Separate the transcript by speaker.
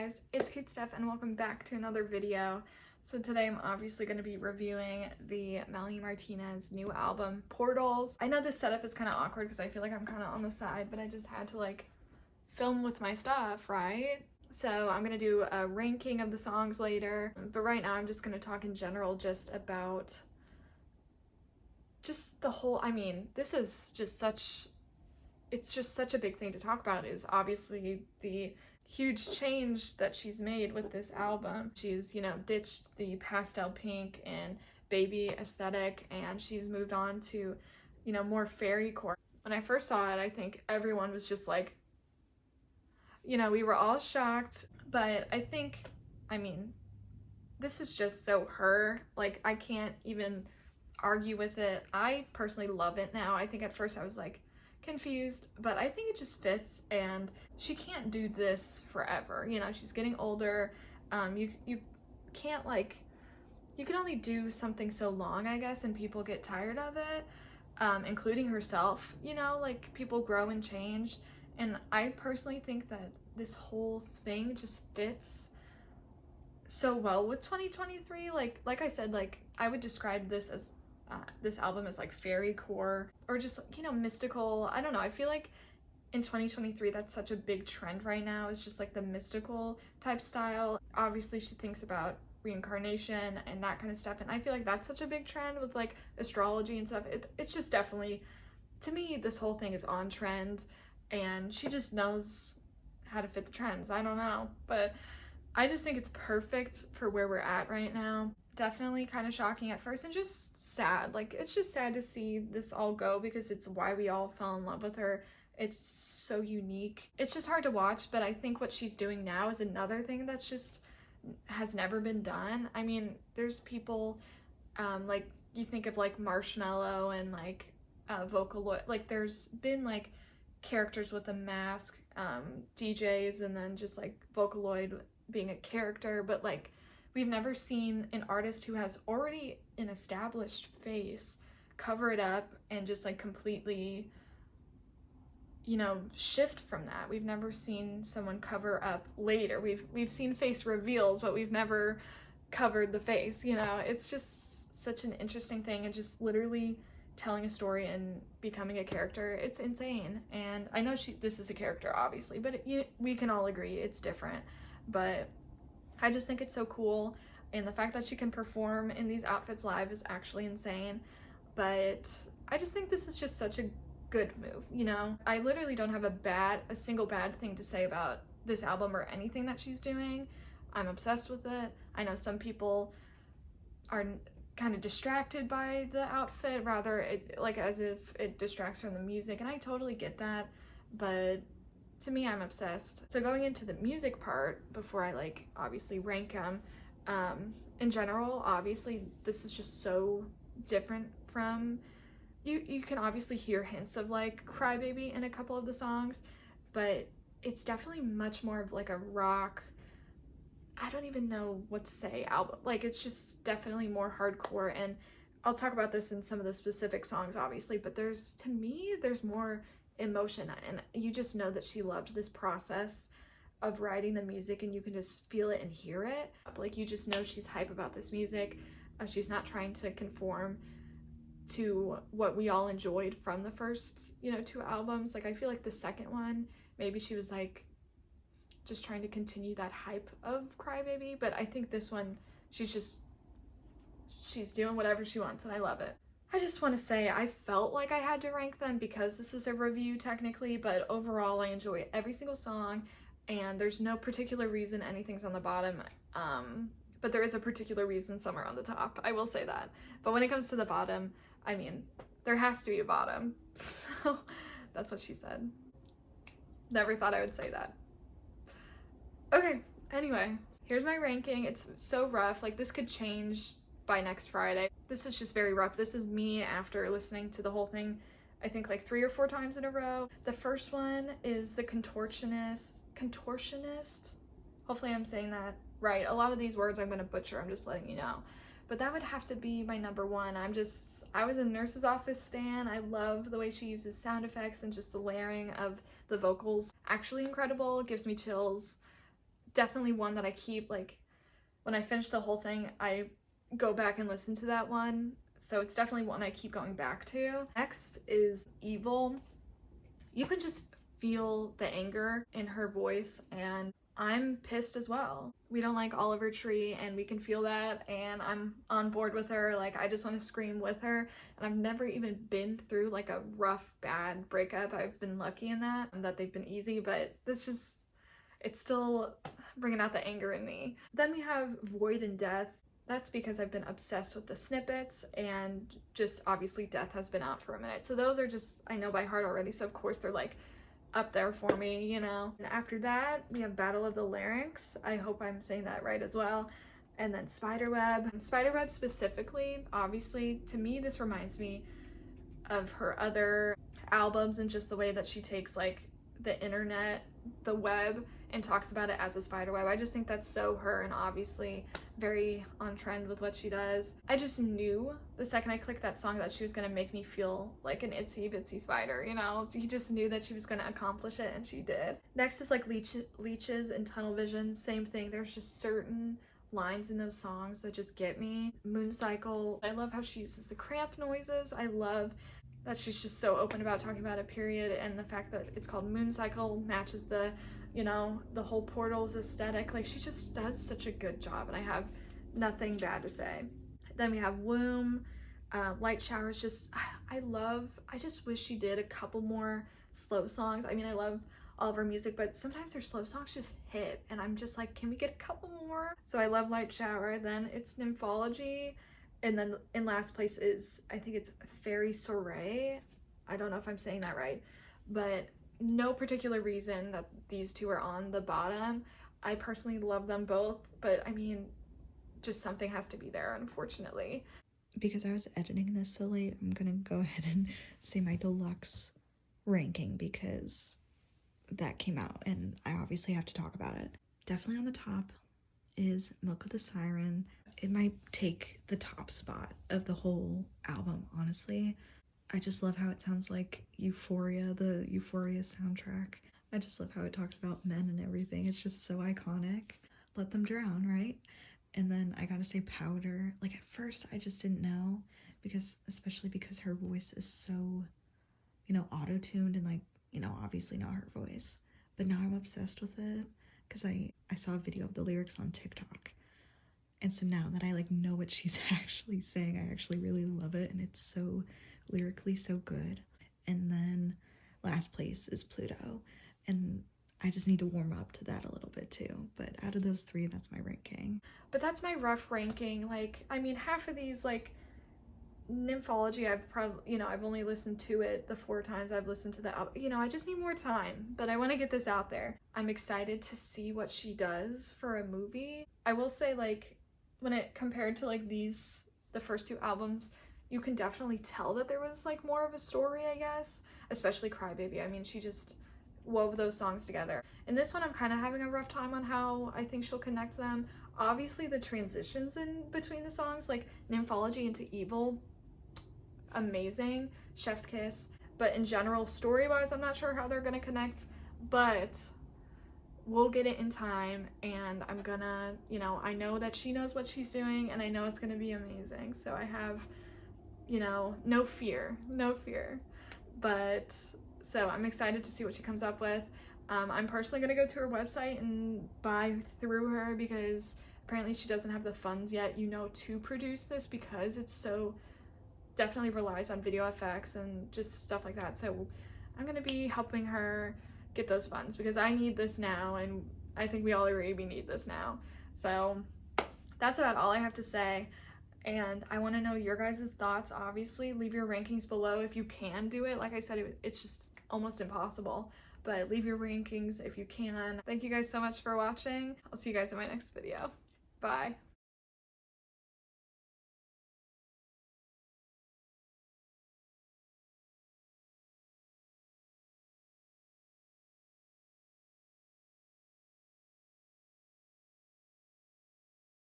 Speaker 1: guys, it's Cute Steph and welcome back to another video. So today I'm obviously going to be reviewing the Melanie Martinez new album, Portals. I know this setup is kind of awkward because I feel like I'm kind of on the side, but I just had to like film with my stuff, right? So I'm going to do a ranking of the songs later, but right now I'm just going to talk in general just about just the whole, this is just such, it's just such a big thing to talk about, is obviously the huge change that she's made with this album. She's, ditched the pastel pink and baby aesthetic, and she's moved on to, more fairycore. When I first saw it, I think everyone was just like, we were all shocked, but I think, this is just so her. Like, I can't even argue with it. I personally love it now. I think at first I was like, confused, but I think it just fits, and she can't do this forever. She's getting older. You can't, like, you can only do something so long, I guess, and people get tired of it, including herself. Like, people grow and change, and I personally think that this whole thing just fits so well with 2023. Like I said, like, I would describe this as this album is like fairycore, or just, mystical. I don't know, I feel like in 2023 that's such a big trend right now. It's just like the mystical type style. Obviously she thinks about reincarnation and that kind of stuff, and I feel like that's such a big trend with like astrology and stuff. It's just definitely, to me, this whole thing is on trend, and she just knows how to fit the trends. I don't know, but I just think it's perfect for where we're at right now. Definitely kind of shocking at first and just sad. Like, it's just sad to see this all go, because it's why we all fell in love with her. It's so unique. It's just hard to watch, but I think what she's doing now is another thing that's just has never been done. There's people, like, you think of like Marshmallow and like Vocaloid. Like, there's been like characters with a mask, DJs, and then just like Vocaloid being a character, but like we've never seen an artist who has already an established face cover it up and just like completely, shift from that. We've never seen someone cover up later. We've seen face reveals, but we've never covered the face. It's just such an interesting thing, and just literally telling a story and becoming a character. It's insane. And I know this is a character, obviously, but we can all agree it's different. But I just think it's so cool, and the fact that she can perform in these outfits live is actually insane. But I just think this is just such a good move, I literally don't have a single bad thing to say about this album or anything that she's doing. I'm obsessed with it. I know some people are kind of distracted by the outfit, rather like as if it distracts from the music, and I totally get that, but to me, I'm obsessed. So going into the music part, before I like obviously rank them, in general, obviously this is just so different from, you can obviously hear hints of like Crybaby in a couple of the songs, but it's definitely much more of like a rock, I don't even know what to say, album. Like, it's just definitely more hardcore, and I'll talk about this in some of the specific songs obviously, but to me there's more emotion, and you just know that she loved this process of writing the music, and you can just feel it and hear it. Like, you just know she's hype about this music. She's not trying to conform to what we all enjoyed from the first, two albums. Like, I feel like the second one, maybe she was like just trying to continue that hype of Crybaby, but I think this one, she's doing whatever she wants, and I love it. I just want to say I felt like I had to rank them because this is a review technically, but overall I enjoy every single song, and there's no particular reason anything's on the bottom, but there is a particular reason some are on the top, I will say that. But when it comes to the bottom, there has to be a bottom, so that's what she said. Never thought I would say that. Okay, anyway, here's my ranking. It's so rough, like this could change by next Friday. This is just very rough. This is me after listening to the whole thing, I think like 3 or 4 times in a row. The first one is the Contortionist. Hopefully I'm saying that right. A lot of these words I'm gonna butcher, I'm just letting you know. But that would have to be my number one. I was a Nurse's Office stan. I love the way she uses sound effects, and just the layering of the vocals. Actually incredible, gives me chills. definitely one that I keep, like, when I finish the whole thing, I go back and listen to that one. So it's definitely one I keep going back to. Next is Evil. You can just feel the anger in her voice, and I'm pissed as well. We don't like Oliver Tree, and we can feel that, and I'm on board with her. Like, I just want to scream with her, and I've never even been through like a rough, bad breakup. I've been lucky in that they've been easy, but this just, it's still bringing out the anger in me. Then we have Void and Death. That's because I've been obsessed with the snippets, and just obviously Death has been out for a minute. So those are just, I know by heart already, so of course they're like up there for me, you know. And after that, we have Battle of the Larynx. I hope I'm saying that right as well. And then Spiderweb. Spiderweb specifically, obviously, to me, this reminds me of her other albums and just the way that she takes like the internet, the web, and talks about it as a spider web. I just think that's so her, and obviously very on trend with what she does. I just knew the second I clicked that song that she was gonna make me feel like an itsy bitsy spider, you know? You just knew that she was gonna accomplish it, and she did. Next is like Leeches and Tunnel Vision. Same thing. There's just certain lines in those songs that just get me. Mooncycle. I love how she uses the cramp noises. I love that she's just so open about talking about it, period, and the fact that it's called Mooncycle matches the, you know, the whole Portals aesthetic. Like, she just does such a good job, and I have nothing bad to say. Then we have Womb. Light Showers, just, I just wish she did a couple more slow songs. I mean, I love all of her music, but sometimes her slow songs just hit, and I'm just like, can we get a couple more? So I love Light Shower. Then it's Nymphology. And then in last place is, I think it's Fairy Soiree. I don't know if I'm saying that right, but no particular reason that these two are on the bottom. I personally love them both, but I mean, just something has to be there, unfortunately.
Speaker 2: Because I was editing this so late, I'm gonna go ahead and say my deluxe ranking because that came out and I obviously have to talk about it. Definitely on the top is Milk of the Siren. It might take the top spot of the whole album, honestly. I just love how it sounds like Euphoria, the Euphoria soundtrack. I just love how it talks about men and everything. It's just so iconic. Let Them Drown, right? And then I gotta say Powder. Like, at first I just didn't know, because especially because her voice is so, you know, auto-tuned and like, you know, obviously not her voice. But now I'm obsessed with it because I saw a video of the lyrics on TikTok. And so now that I like know what she's actually saying, I actually really love it, and it's so lyrically so good. And then last place is Pluto, and I just need to warm up to that a little bit too. But out of those three, that's my ranking.
Speaker 1: But that's my rough ranking. Like, I mean, half of these, like Nymphology, I've probably, you know, I've only listened to it the 4 times I've listened to the album. You know, I just need more time, but I want to get this out there. I'm excited to see what she does for a movie. I will say, like, when it compared to like these, the first 2 albums, you can definitely tell that there was like more of a story, I guess, especially Crybaby. I mean, she just wove those songs together. In this one, I'm kind of having a rough time on how I think she'll connect them. Obviously, the transitions in between the songs, like Nymphology into Evil, amazing. Chef's Kiss. But in general, story-wise, I'm not sure how they're gonna connect, but we'll get it in time, and I'm gonna, you know, I know that she knows what she's doing, and I know it's gonna be amazing. So I have, you know, no fear. But so I'm excited to see what she comes up with. I'm personally gonna go to her website and buy through her, because apparently she doesn't have the funds yet, you know, to produce this, because it's so definitely relies on video effects and just stuff like that. So I'm gonna be helping her get those funds, because I need this now, and I think we all agree we need this now. So that's about all I have to say, and I want to know your guys' thoughts. Obviously, leave your rankings below if you can do it. Like I said, it's just almost impossible, but leave your rankings if you can. Thank you guys so much for watching. I'll see you guys in my next video. Bye.